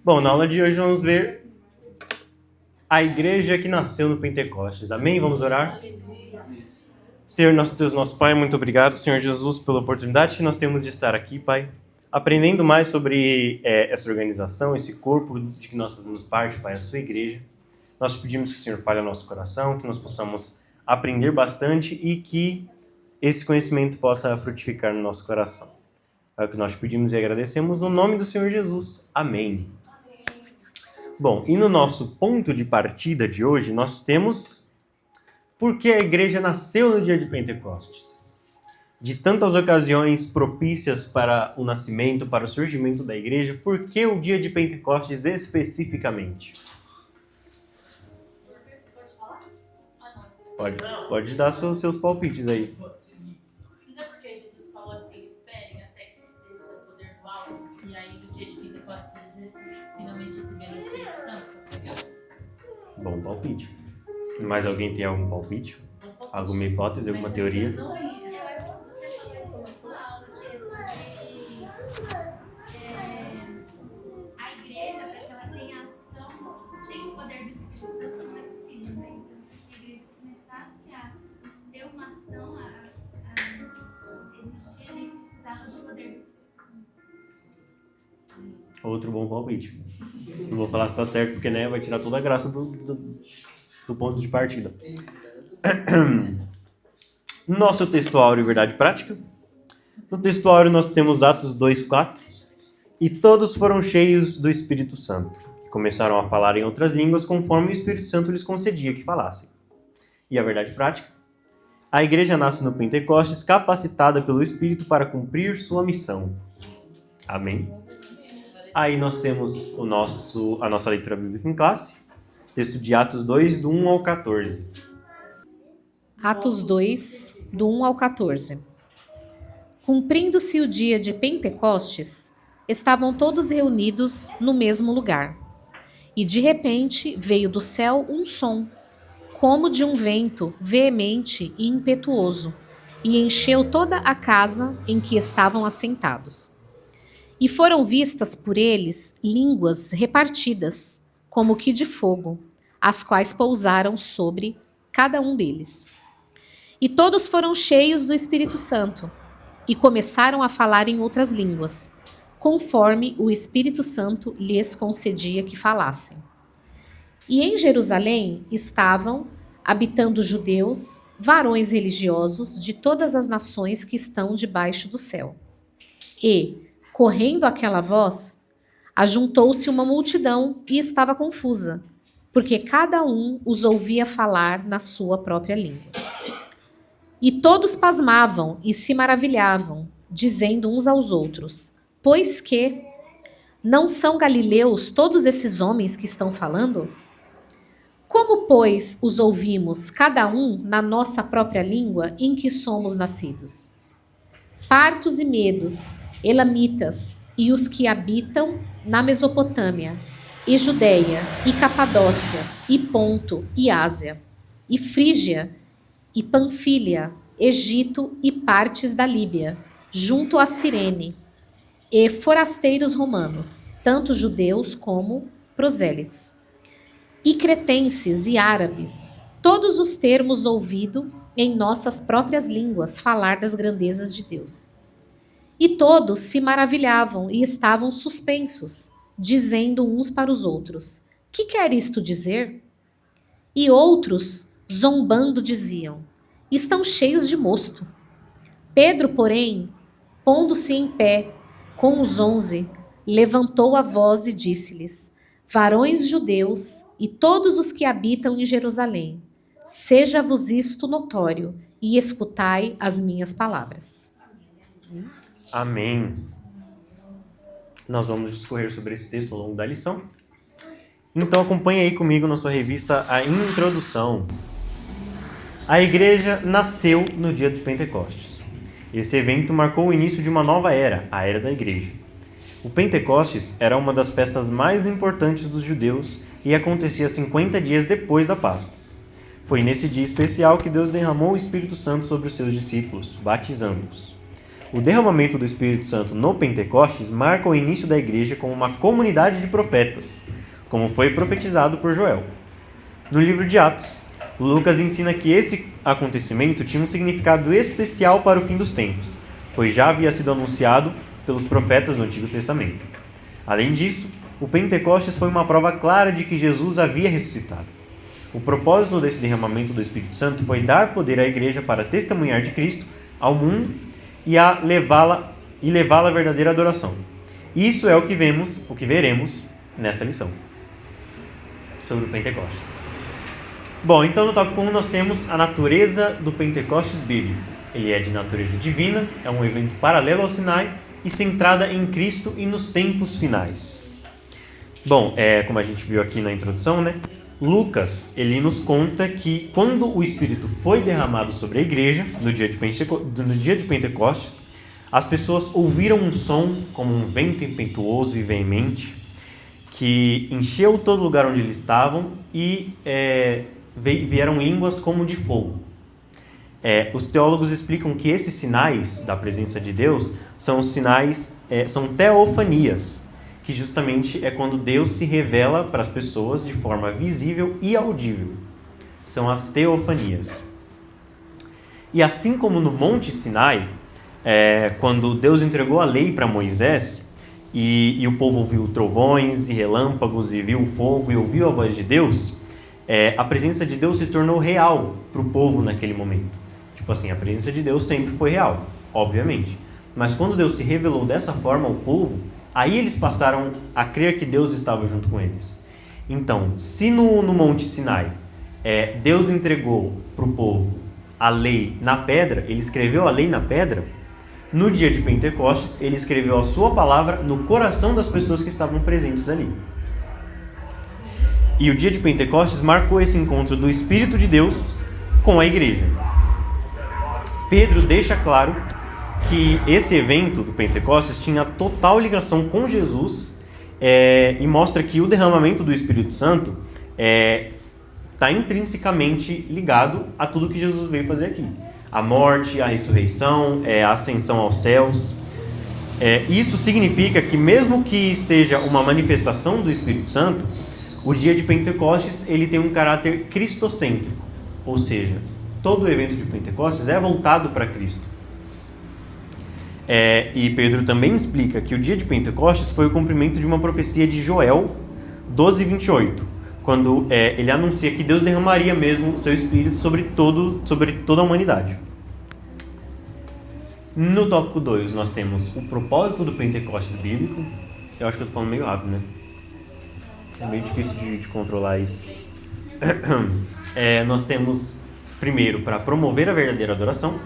Bom, na aula de hoje vamos ver a igreja que nasceu no Pentecostes. Amém? Vamos orar? Senhor, nosso Deus, nosso Pai, muito obrigado, Senhor Jesus, pela oportunidade que nós temos de estar aqui, Pai, aprendendo mais sobre essa organização, esse corpo de que nós fazemos parte, Pai, a sua igreja. Nós te pedimos que o Senhor fale ao nosso coração, que nós possamos aprender bastante e que esse conhecimento possa frutificar no nosso coração. É o que nós te pedimos e agradecemos no nome do Senhor Jesus. Amém. Bom, e no nosso ponto de partida de hoje, nós temos por que a igreja nasceu no dia de Pentecostes. De tantas ocasiões propícias para o nascimento, para o surgimento da igreja, por que o dia de Pentecostes especificamente? Pode dar seus palpites aí. Não é porque Jesus falou assim, esperem até que desça o poder do alto, e aí no dia de Pentecostes eles finalmente receberam o Espírito Santo. Bom palpite. Mais alguém tem algum palpite? Alguma hipótese, alguma teoria? Não é isso. Eu acho que você falou assim, na aula de a igreja, para que ela tenha ação sem o poder do Espírito Santo, não é possível, né? Então, se a igreja começasse a ter uma ação, a existir, ele precisava do poder do Espírito Santo. Outro bom palpite. Não vou falar se tá certo, porque vai tirar toda a graça do ponto de partida. Nosso textuário Verdade Prática. No textuário nós temos Atos 2:4. E todos foram cheios do Espírito Santo. E começaram a falar em outras línguas conforme o Espírito Santo lhes concedia que falassem. E a Verdade Prática. A igreja nasce no Pentecostes capacitada pelo Espírito para cumprir sua missão. Amém. Aí nós temos a nossa leitura bíblica em classe. Texto de Atos 2, do 1 ao 14. Atos 2, do 1 ao 14. Cumprindo-se o dia de Pentecostes, estavam todos reunidos no mesmo lugar. E de repente veio do céu um som, como de um vento veemente e impetuoso, e encheu toda a casa em que estavam assentados. E foram vistas por eles línguas repartidas, como que de fogo, as quais pousaram sobre cada um deles. E todos foram cheios do Espírito Santo, e começaram a falar em outras línguas, conforme o Espírito Santo lhes concedia que falassem. E em Jerusalém estavam, habitando judeus, varões religiosos de todas as nações que estão debaixo do céu. E, correndo aquela voz, ajuntou-se uma multidão e estava confusa, porque cada um os ouvia falar na sua própria língua. E todos pasmavam e se maravilhavam, dizendo uns aos outros: pois que não são galileus todos esses homens que estão falando? Como, pois, os ouvimos, cada um na nossa própria língua em que somos nascidos? Partos e medos, elamitas e os que habitam na Mesopotâmia, e Judeia, e Capadócia, e Ponto, e Ásia, e Frígia, e Panfília, Egito e partes da Líbia, junto a Cirene, e forasteiros romanos, tanto judeus como prosélitos, e cretenses e árabes, todos os termos ouvido em nossas próprias línguas falar das grandezas de Deus. E todos se maravilhavam e estavam suspensos, dizendo uns para os outros: que quer isto dizer? E outros, zombando, diziam: estão cheios de mosto. Pedro, porém, pondo-se em pé com os 11, levantou a voz e disse-lhes: varões judeus e todos os que habitam em Jerusalém, seja-vos isto notório e escutai as minhas palavras. Amém. Nós vamos discorrer sobre esse texto ao longo da lição. Então acompanhe aí comigo na sua revista a introdução. A igreja nasceu no dia de Pentecostes. Esse evento marcou o início de uma nova era, a Era da Igreja. O Pentecostes era uma das festas mais importantes dos judeus e acontecia 50 dias depois da Páscoa. Foi nesse dia especial que Deus derramou o Espírito Santo sobre os seus discípulos, batizando-os. O derramamento do Espírito Santo no Pentecostes marca o início da igreja como uma comunidade de profetas, como foi profetizado por Joel. No livro de Atos, Lucas ensina que esse acontecimento tinha um significado especial para o fim dos tempos, pois já havia sido anunciado pelos profetas no Antigo Testamento. Além disso, o Pentecostes foi uma prova clara de que Jesus havia ressuscitado. O propósito desse derramamento do Espírito Santo foi dar poder à igreja para testemunhar de Cristo ao mundo e levá-la à verdadeira adoração. Isso é o que veremos nessa lição sobre o Pentecostes. Bom, então no tópico 1 nós temos a natureza do Pentecostes bíblico. Ele é de natureza divina, é um evento paralelo ao Sinai e centrada em Cristo e nos tempos finais. Bom, como a gente viu aqui na introdução, né? Lucas, ele nos conta que quando o Espírito foi derramado sobre a igreja, no dia de Pentecostes, as pessoas ouviram um som como um vento impetuoso e veemente, que encheu todo lugar onde eles estavam e vieram línguas como de fogo. Os teólogos explicam que esses sinais da presença de Deus são sinais, são teofanias, que justamente é quando Deus se revela para as pessoas de forma visível e audível. São as teofanias. E assim como no Monte Sinai, quando Deus entregou a lei para Moisés, e o povo ouviu trovões e relâmpagos, e viu o fogo e ouviu a voz de Deus, a presença de Deus se tornou real para o povo naquele momento. Tipo assim, a presença de Deus sempre foi real, obviamente. Mas quando Deus se revelou dessa forma ao povo, aí eles passaram a crer que Deus estava junto com eles. Então, se no Monte Sinai Deus entregou para o povo a lei na pedra, ele escreveu a lei na pedra, no dia de Pentecostes ele escreveu a sua palavra no coração das pessoas que estavam presentes ali. E o dia de Pentecostes marcou esse encontro do Espírito de Deus com a igreja. Pedro deixa claro que esse evento do Pentecostes tinha total ligação com Jesus e mostra que o derramamento do Espírito Santo está intrinsecamente ligado a tudo que Jesus veio fazer aqui. A morte, a ressurreição, a ascensão aos céus. Isso significa que mesmo que seja uma manifestação do Espírito Santo, o dia de Pentecostes ele tem um caráter cristocêntrico, ou seja, todo o evento de Pentecostes é voltado para Cristo. E Pedro também explica que o dia de Pentecostes foi o cumprimento de uma profecia de Joel 12:28, quando ele anuncia que Deus derramaria mesmo o seu Espírito sobre toda a humanidade. No tópico 2 nós temos o propósito do Pentecostes bíblico. Eu acho que eu estou falando meio rápido, né? É meio difícil de controlar isso. Nós temos, primeiro, para promover a verdadeira adoração,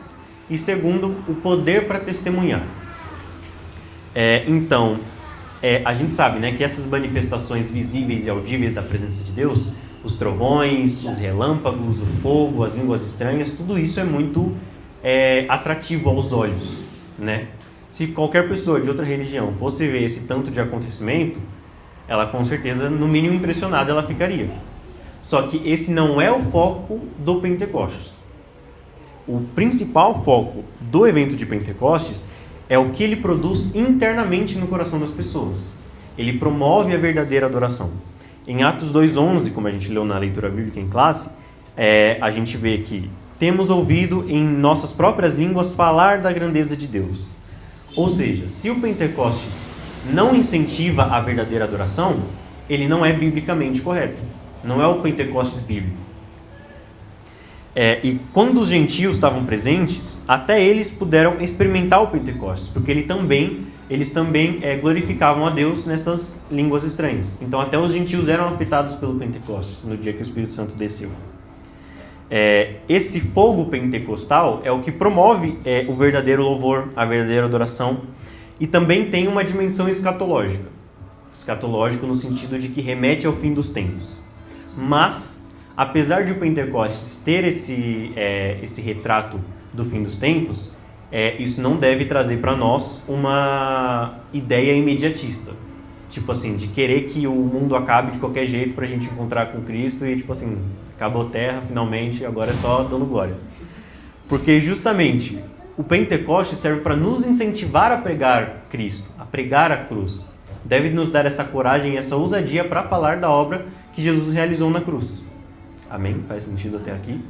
e segundo, o poder para testemunhar. Então, a gente sabe, né, que essas manifestações visíveis e audíveis da presença de Deus, os trovões, os relâmpagos, o fogo, as línguas estranhas, tudo isso é muito atrativo aos olhos, né? Se qualquer pessoa de outra religião fosse ver esse tanto de acontecimento, ela com certeza, no mínimo impressionada, ela ficaria. Só que esse não é o foco do Pentecostes. O principal foco do evento de Pentecostes é o que ele produz internamente no coração das pessoas. Ele promove a verdadeira adoração. Em Atos 2:11, como a gente leu na leitura bíblica em classe, a gente vê que temos ouvido em nossas próprias línguas falar da grandeza de Deus. Ou seja, se o Pentecostes não incentiva a verdadeira adoração, ele não é biblicamente correto. Não é o Pentecostes bíblico. E quando os gentios estavam presentes, até eles puderam experimentar o Pentecostes, porque eles também glorificavam a Deus nessas línguas estranhas. Então até os gentios eram afetados pelo Pentecostes, no dia que o Espírito Santo desceu. Esse fogo pentecostal é o que promove o verdadeiro louvor, a verdadeira adoração, e também tem uma dimensão escatológica. Escatológico no sentido de que remete ao fim dos tempos. Mas, apesar de o Pentecostes ter esse retrato do fim dos tempos, isso não deve trazer para nós uma ideia imediatista. Tipo assim, de querer que o mundo acabe de qualquer jeito para a gente encontrar com Cristo e tipo assim, acabou a terra finalmente, agora é só dando glória. Porque justamente o Pentecoste serve para nos incentivar a pregar Cristo, a pregar a cruz. Deve nos dar essa coragem e essa ousadia para falar da obra que Jesus realizou na cruz. Amém? Faz sentido até aqui?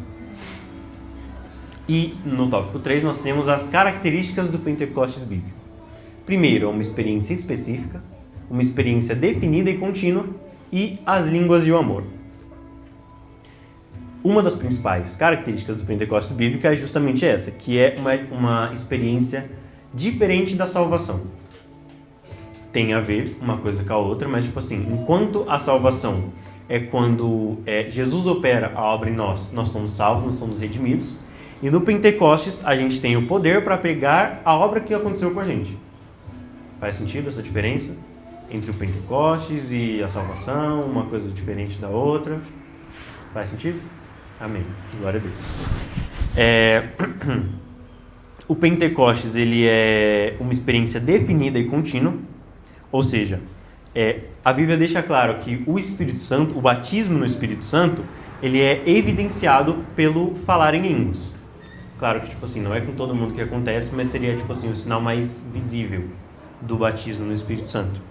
E no tópico 3 nós temos as características do Pentecostes bíblico. Primeiro, é uma experiência específica, uma experiência definida e contínua, e as línguas e o amor. Uma das principais características do Pentecostes bíblico é justamente essa, que é uma experiência diferente da salvação. Tem a ver uma coisa com a outra, mas tipo assim, enquanto a salvação é quando Jesus opera a obra em nós, nós somos salvos, nós somos redimidos, e no Pentecostes a gente tem o poder para pregar a obra que aconteceu com a gente. Faz sentido essa diferença entre o Pentecostes e a salvação, uma coisa diferente da outra? Faz sentido? Amém. Glória a Deus. O Pentecostes ele é uma experiência definida e contínua, ou seja, a Bíblia deixa claro que o Espírito Santo, o batismo no Espírito Santo, ele é evidenciado pelo falar em línguas. Claro que tipo assim, não é com todo mundo que acontece, mas seria tipo assim, o sinal mais visível do batismo no Espírito Santo.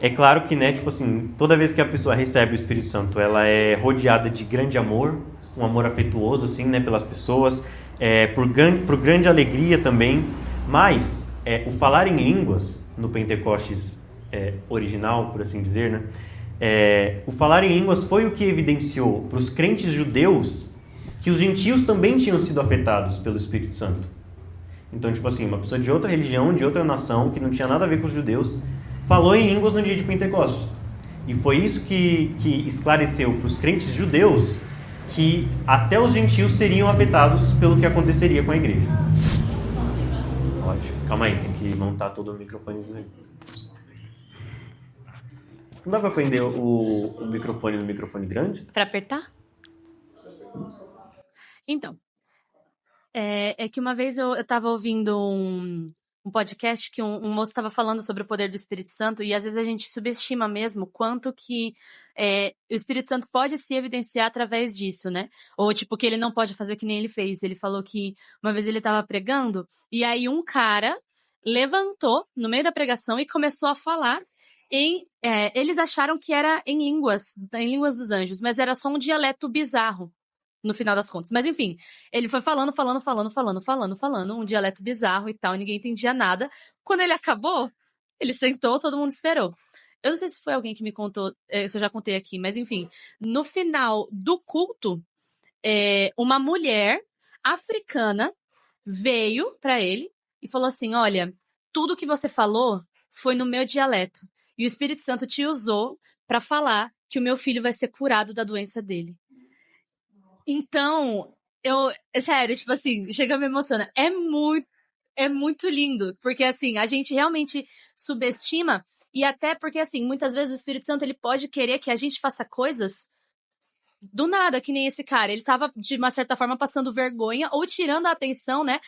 É claro que, né, tipo assim, toda vez que a pessoa recebe o Espírito Santo, ela é rodeada de grande amor, um amor afetuoso, assim, né, pelas pessoas, por grande alegria também, mas o falar em línguas, no Pentecostes original, por assim dizer, né, o falar em línguas foi o que evidenciou para os crentes judeus que os gentios também tinham sido afetados pelo Espírito Santo. Então, tipo assim, uma pessoa de outra religião, de outra nação, que não tinha nada a ver com os judeus, falou em línguas no dia de Pentecostes. E foi isso que esclareceu para os crentes judeus que até os gentios seriam afetados pelo que aconteceria com a igreja. Ótimo. Calma aí, tem que montar todo o microfone. Não dá para prender o microfone no microfone grande? Pra apertar? Então, é que uma vez eu tava ouvindo um podcast que um moço estava falando sobre o poder do Espírito Santo, e às vezes a gente subestima mesmo quanto que o Espírito Santo pode se evidenciar através disso, né? Ou tipo, que ele não pode fazer que nem ele fez. Ele falou que uma vez ele estava pregando, e aí um cara levantou no meio da pregação e começou a falar eles acharam que era em línguas dos anjos, mas era só um dialeto bizarro, no final das contas. Mas enfim, ele foi falando, um dialeto bizarro e tal, ninguém entendia nada. Quando ele acabou, ele sentou, todo mundo esperou. Eu não sei se foi alguém que me contou, se eu já contei aqui, mas enfim, no final do culto, uma mulher africana veio pra ele e falou assim: olha, tudo que você falou foi no meu dialeto. E o Espírito Santo te usou pra falar que o meu filho vai ser curado da doença dele. Então, sério, tipo assim, chega a me emocionar. É muito lindo, porque assim, a gente realmente subestima, e até porque assim, muitas vezes o Espírito Santo ele pode querer que a gente faça coisas do nada, que nem esse cara. Ele tava, de uma certa forma, passando vergonha ou tirando a atenção, né,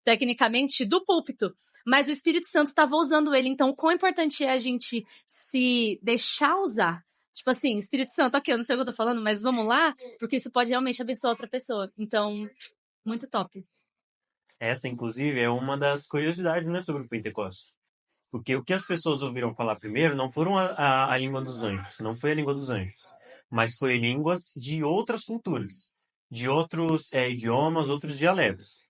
tecnicamente, do púlpito. Mas o Espírito Santo estava usando ele. Então, quão importante é a gente se deixar usar. Tipo assim, Espírito Santo, ok, eu não sei o que eu tô falando, mas vamos lá, porque isso pode realmente abençoar outra pessoa. Então, muito top. Essa, inclusive, é uma das curiosidades, né, sobre o Pentecostes. Porque o que as pessoas ouviram falar primeiro não foram a língua dos anjos, não foi a língua dos anjos, mas foi línguas de outras culturas, de outros idiomas, outros dialetos.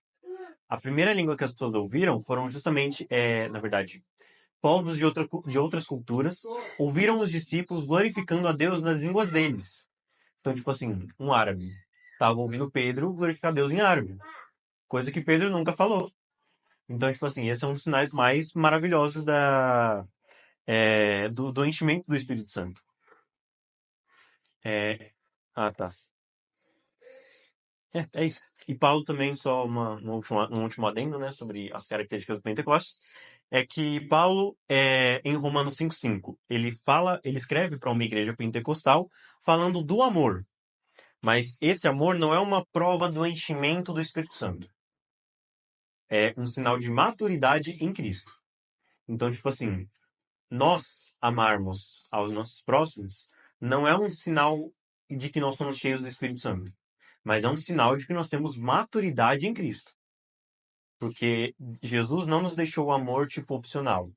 A primeira língua que as pessoas ouviram foram justamente, na verdade, povos de outras culturas ouviram os discípulos glorificando a Deus nas línguas deles. Então, tipo assim, um árabe estava ouvindo Pedro glorificar a Deus em árabe, coisa que Pedro nunca falou. Então, tipo assim, esse é um dos sinais mais maravilhosos do enchimento do Espírito Santo. Tá. É isso. E Paulo também, só um último adendo, né, sobre as características do Pentecostes, é que Paulo, em Romanos 5,5, ele escreve para uma igreja pentecostal falando do amor. Mas esse amor não é uma prova do enchimento do Espírito Santo. É um sinal de maturidade em Cristo. Então, tipo assim, nós amarmos aos nossos próximos não é um sinal de que nós somos cheios do Espírito Santo, mas é um sinal de que nós temos maturidade em Cristo. Porque Jesus não nos deixou o amor, tipo, opcional.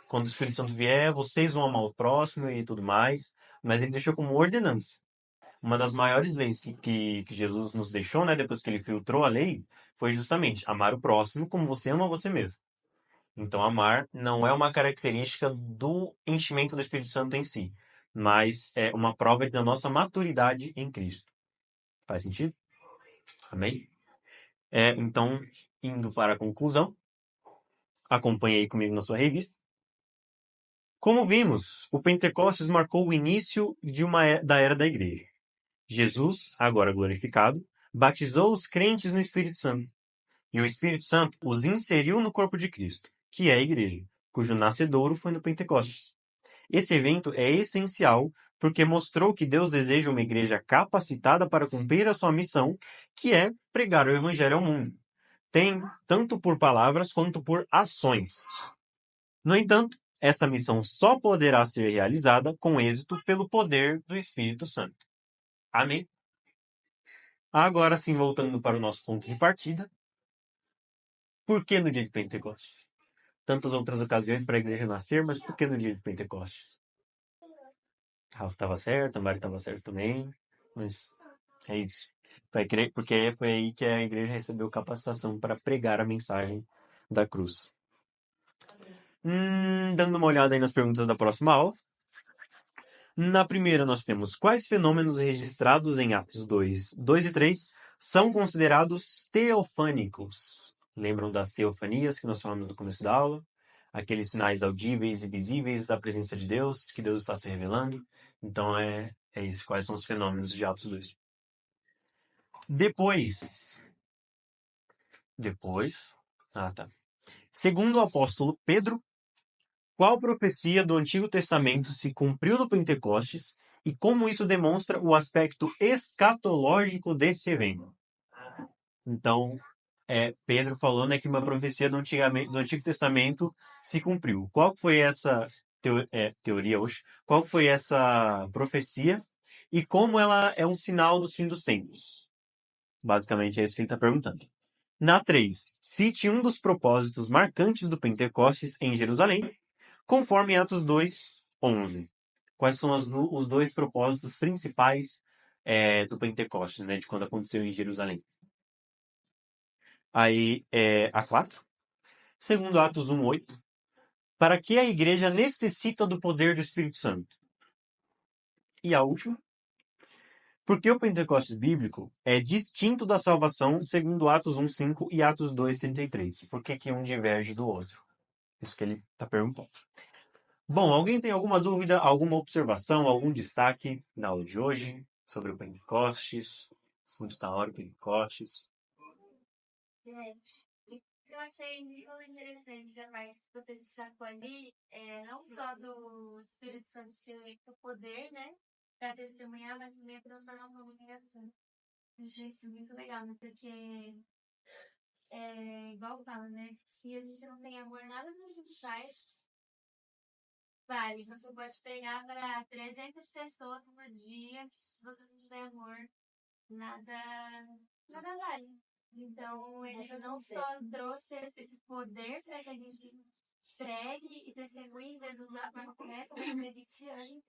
Quando o Espírito Santo vier, vocês vão amar o próximo e tudo mais, mas ele deixou como ordenança. Uma das maiores leis que Jesus nos deixou, né, depois que ele filtrou a lei, foi justamente amar o próximo como você ama você mesmo. Então, amar não é uma característica do enchimento do Espírito Santo em si, mas é uma prova da nossa maturidade em Cristo. Faz sentido? Amém? Então, indo para a conclusão, acompanhe aí comigo na sua revista. Como vimos, o Pentecostes marcou o início da era da igreja. Jesus, agora glorificado, batizou os crentes no Espírito Santo. E o Espírito Santo os inseriu no corpo de Cristo, que é a igreja, cujo nascedouro foi no Pentecostes. Esse evento é essencial porque mostrou que Deus deseja uma igreja capacitada para cumprir a sua missão, que é pregar o evangelho ao mundo. Tem tanto por palavras quanto por ações. No entanto, essa missão só poderá ser realizada com êxito pelo poder do Espírito Santo. Amém? Agora sim, voltando para o nosso ponto de partida. Por que no dia de Pentecostes? Tantas outras ocasiões para a igreja nascer, mas por que no dia de Pentecostes? Rafa estava certo, a Mari estava certo também, mas é isso. Porque foi aí que a igreja recebeu capacitação para pregar a mensagem da cruz. Dando uma olhada aí nas perguntas da próxima aula. Na primeira, nós temos quais fenômenos registrados em Atos 2 e 3 são considerados teofânicos? Lembram das teofanias que nós falamos no começo da aula? Aqueles sinais audíveis e visíveis da presença de Deus, que Deus está se revelando. Então, é isso. Quais são os fenômenos de Atos 2? Depois. Tá. Segundo o apóstolo Pedro, qual profecia do Antigo Testamento se cumpriu no Pentecostes e como isso demonstra o aspecto escatológico desse evento? Então, Pedro falou, né, que uma profecia do Antigo Testamento se cumpriu. Qual foi essa teoria hoje? Qual foi essa profecia e como ela é um sinal dos fins dos tempos? Basicamente é isso que ele está perguntando. Na 3, cite um dos propósitos marcantes do Pentecostes em Jerusalém, conforme Atos 2, 11. Quais são os dois propósitos principais do Pentecostes, né, de quando aconteceu em Jerusalém? Aí, a 4. Segundo Atos 1, 8. Para que a igreja necessita do poder do Espírito Santo? E a última. Porque o Pentecostes bíblico é distinto da salvação, segundo Atos 1, 5 e Atos 2, 33. Por que um diverge do outro? Isso que ele está perguntando. Bom, alguém tem alguma dúvida, alguma observação, algum destaque na aula de hoje sobre o Pentecostes? Muito da hora o Pentecostes. Eu achei muito interessante a parte que você destacou ali, não só do Espírito Santo ser o poder, né, para testemunhar, mas também a transformação da criação. Eu achei isso muito legal, né, porque, igual fala, né, se a gente não tem amor, nada que a gente faz vale. Você pode pegar para 300 pessoas no dia, se você não tiver amor, nada vale. Então, ele não só trouxe esse poder para que a gente pregue e testemunhe Jesus da forma correta, mas que a gente ame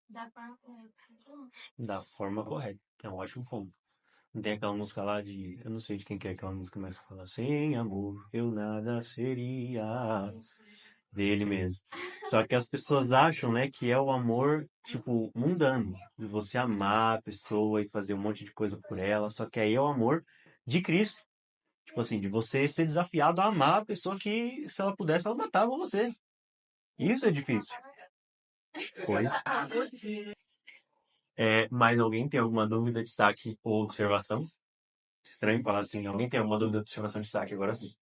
da forma correta. Da forma correta. É um ótimo ponto. Não tem aquela música lá de... Eu não sei de quem que é aquela música, mas fala sem amor eu nada seria. Dele mesmo. Só que as pessoas acham, né, que é o amor, tipo, mundano. De você amar a pessoa e fazer um monte de coisa por ela. Só que aí é o amor de Cristo. Tipo assim, de você ser desafiado a amar a pessoa que, se ela pudesse, ela matava você. Isso é difícil. Foi. Mais alguém tem alguma dúvida, destaque ou observação? Estranho falar assim. Alguém tem alguma dúvida, observação, destaque? Agora sim.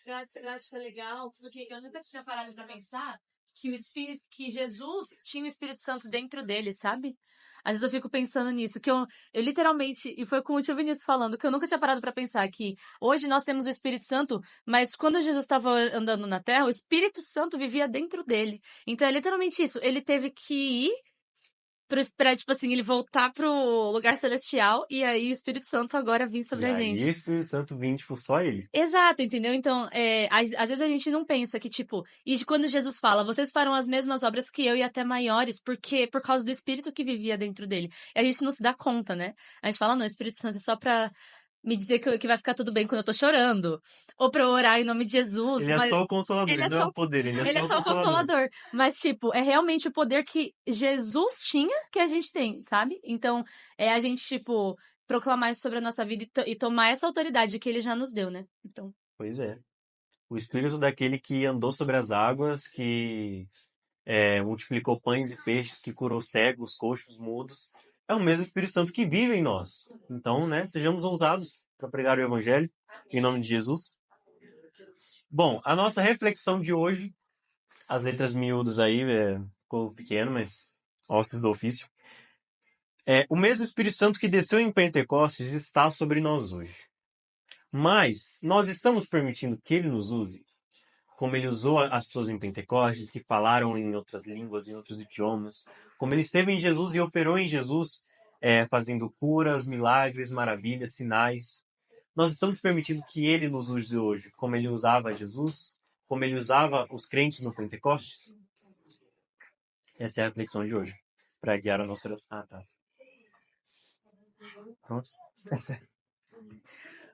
Eu acho que é legal, porque eu nunca tinha parado pra pensar que Jesus tinha o Espírito Santo dentro dele, sabe? Às vezes eu fico pensando nisso, que eu literalmente, e foi com o tio Vinícius falando, que eu nunca tinha parado pra pensar que hoje nós temos o Espírito Santo, mas quando Jesus estava andando na Terra, o Espírito Santo vivia dentro dele. Então é literalmente isso, ele teve que ir pra, tipo assim, ele voltar pro lugar celestial e aí o Espírito Santo agora vir E sobre a aí gente. o Espírito Santo vem, tipo, só ele. Exato, entendeu? Então, às vezes a gente não pensa que, tipo, e quando Jesus fala, vocês farão as mesmas obras que eu e até maiores, porque por causa do Espírito que vivia dentro dele. E a gente não se dá conta, né? A gente fala, não, o Espírito Santo é só pra me dizer que vai ficar tudo bem quando eu tô chorando. Ou pra eu orar em nome de Jesus, Ele é mas só o consolador, ele ele é não é só, o poder, ele é ele é só o só o consolador. consolador. Mas, tipo, é realmente o poder que Jesus tinha que a gente tem, sabe? Então, é a gente, tipo, proclamar isso sobre a nossa vida e tomar essa autoridade que ele já nos deu, né? Então. Pois é. O Espírito daquele que andou sobre as águas, que multiplicou pães e peixes, que curou cegos, coxos, mudos, é o mesmo Espírito Santo que vive em nós. Então, né, sejamos ousados para pregar o Evangelho, em nome de Jesus. Bom, a nossa reflexão de hoje, as letras miúdas aí, ficou pequeno, mas ossos do ofício. O mesmo Espírito Santo que desceu em Pentecostes está sobre nós hoje. Mas nós estamos permitindo que ele nos use, como ele usou as pessoas em Pentecostes, que falaram em outras línguas, em outros idiomas, como ele esteve em Jesus e operou em Jesus, fazendo curas, milagres, maravilhas, sinais. Nós estamos permitindo que ele nos use hoje, como ele usava Jesus, como ele usava os crentes no Pentecostes? Essa é a reflexão de hoje, para guiar a nossa... Ah, tá. Pronto.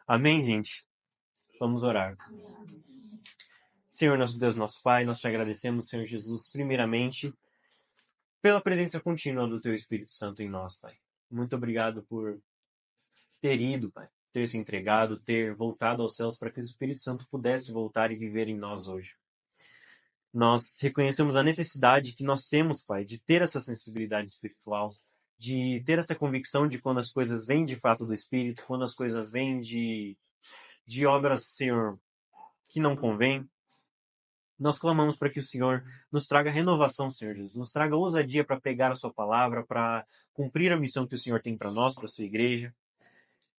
Amém, gente? Vamos orar. Senhor, nosso Deus, nosso Pai, nós te agradecemos, Senhor Jesus, primeiramente, pela presença contínua do Teu Espírito Santo em nós, Pai. Muito obrigado por ter ido, Pai, ter se entregado, ter voltado aos céus para que o Espírito Santo pudesse voltar e viver em nós hoje. Nós reconhecemos a necessidade que nós temos, Pai, de ter essa sensibilidade espiritual, de ter essa convicção de quando as coisas vêm de fato do Espírito, quando as coisas vêm de obras, Senhor, que não convém. Nós clamamos para que o Senhor nos traga renovação, Senhor Jesus, nos traga ousadia para pegar a sua palavra, para cumprir a missão que o Senhor tem para nós, para a sua igreja.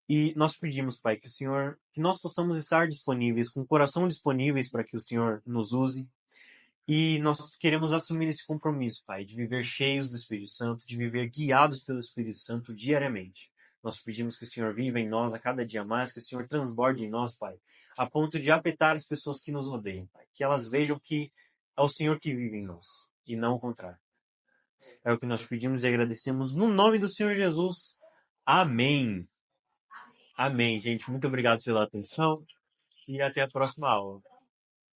E nós pedimos, Pai, que nós possamos estar disponíveis, com o coração disponíveis para que o Senhor nos use. E nós queremos assumir esse compromisso, Pai, de viver cheios do Espírito Santo, de viver guiados pelo Espírito Santo diariamente. Nós pedimos que o Senhor viva em nós a cada dia mais, que o Senhor transborde em nós, Pai, a ponto de afetar as pessoas que nos odeiam, Pai. Que elas vejam que é o Senhor que vive em nós, e não o contrário. É o que nós pedimos e agradecemos no nome do Senhor Jesus. Amém. Amém, gente. Muito obrigado pela atenção e até a próxima aula.